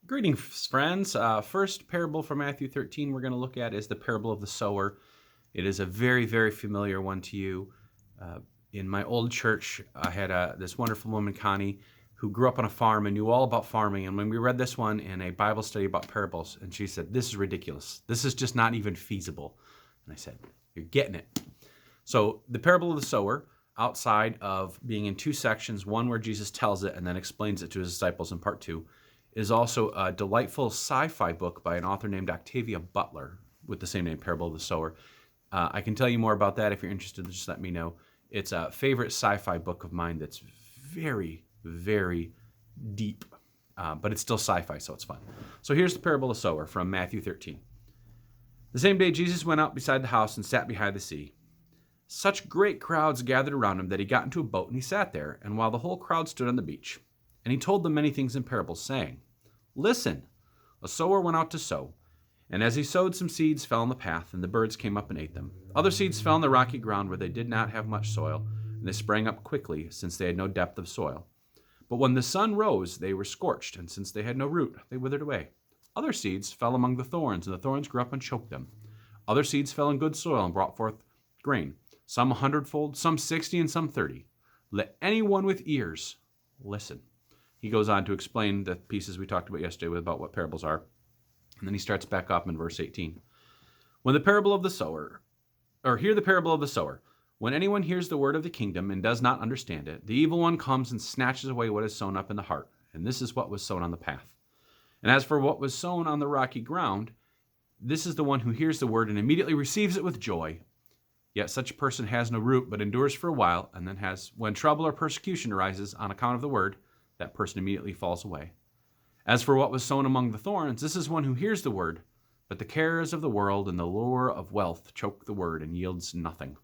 Greetings, friends. First parable from Matthew 13 we're going to look at is the parable of the sower. It is a very, very familiar one to you. Uh, in my old church, I had this wonderful woman, Connie, who grew up on a farm and knew all about farming. And when we read this one in a Bible study about parables, and she said, "This is ridiculous. This is just not even feasible." And I said, "You're getting it." So the parable of the sower, outside of being in two sections, one where Jesus tells it and then explains it to his disciples in part two, is also a delightful sci-fi book by an author named Octavia Butler with the same name, Parable of the Sower. I can tell you more about that if you're interested. Just let me know. It's a favorite sci-fi book of mine that's very, very deep, but it's still sci-fi, so it's fun. So here's the Parable of the Sower from Matthew 13. The same day Jesus went out beside the house and sat beside the sea. Such great crowds gathered around him that he got into a boat and he sat there, and while the whole crowd stood on the beach. And he told them many things in parables, saying, "Listen, a sower went out to sow. And as he sowed, some seeds fell on the path, and the birds came up and ate them. Other seeds fell on the rocky ground where they did not have much soil, and they sprang up quickly, since they had no depth of soil. But when the sun rose, they were scorched, and since they had no root, they withered away. Other seeds fell among the thorns, and the thorns grew up and choked them. Other seeds fell in good soil and brought forth grain, some 100-fold, some 60, and some 30. Let anyone with ears listen." He goes on to explain the pieces we talked about yesterday about what parables are. And then he starts back up in verse 18. Hear the parable of the sower. When anyone hears the word of the kingdom and does not understand it, the evil one comes and snatches away what is sown up in the heart. And this is what was sown on the path. And as for what was sown on the rocky ground, this is the one who hears the word and immediately receives it with joy. Yet such a person has no root, but endures for a while, and then when trouble or persecution arises on account of the word, that person immediately falls away. As for what was sown among the thorns, this is one who hears the word, but the cares of the world and the lure of wealth choke the word and yields nothing.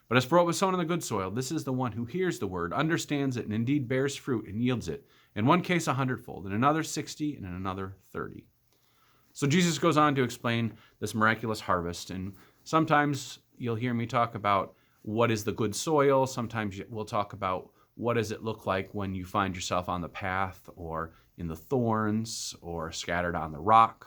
But as for what was sown in the good soil, this is the one who hears the word, understands it, and indeed bears fruit and yields it. In one case 100-fold, in another 60, and in another 30. So Jesus goes on to explain this miraculous harvest, and sometimes you'll hear me talk about what is the good soil. Sometimes we'll talk about what does it look like when you find yourself on the path or in the thorns or scattered on the rock.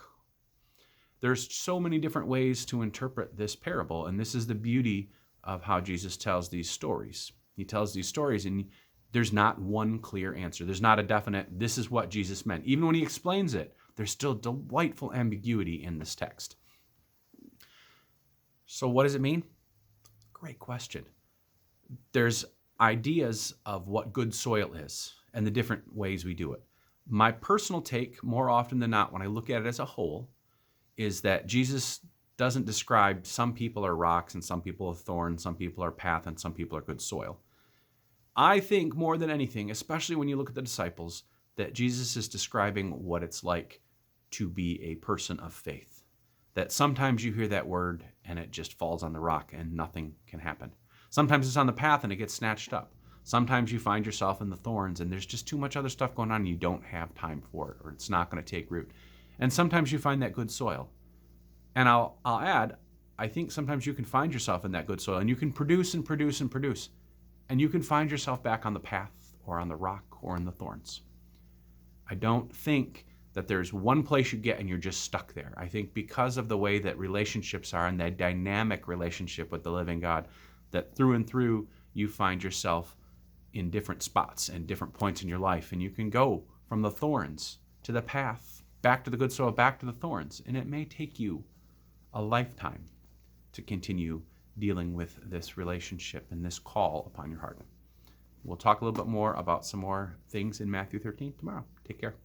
There's so many different ways to interpret this parable, and this is the beauty of how Jesus tells these stories. He tells these stories, and there's not one clear answer. There's not a definite, this is what Jesus meant. Even when he explains it, there's still delightful ambiguity in this text. So what does it mean? Great question. There's ideas of what good soil is and the different ways we do it. My personal take, more often than not, when I look at it as a whole, is that Jesus doesn't describe some people are rocks and some people are thorns, some people are path, and some people are good soil. I think more than anything, especially when you look at the disciples, that Jesus is describing what it's like to be a person of faith. That sometimes you hear that word and it just falls on the rock and nothing can happen. Sometimes it's on the path and it gets snatched up. Sometimes you find yourself in the thorns and there's just too much other stuff going on and you don't have time for it, or it's not going to take root. And sometimes you find that good soil. And I'll add, I think sometimes you can find yourself in that good soil and you can produce and produce and produce. And you can find yourself back on the path or on the rock or in the thorns. I don't think that there's one place you get and you're just stuck there. I think because of the way that relationships are and that dynamic relationship with the living God, that through and through you find yourself in different spots and different points in your life. And you can go from the thorns to the path, back to the good soil, back to the thorns. And it may take you a lifetime to continue dealing with this relationship and this call upon your heart. We'll talk a little bit more about some more things in Matthew 13 tomorrow. Take care.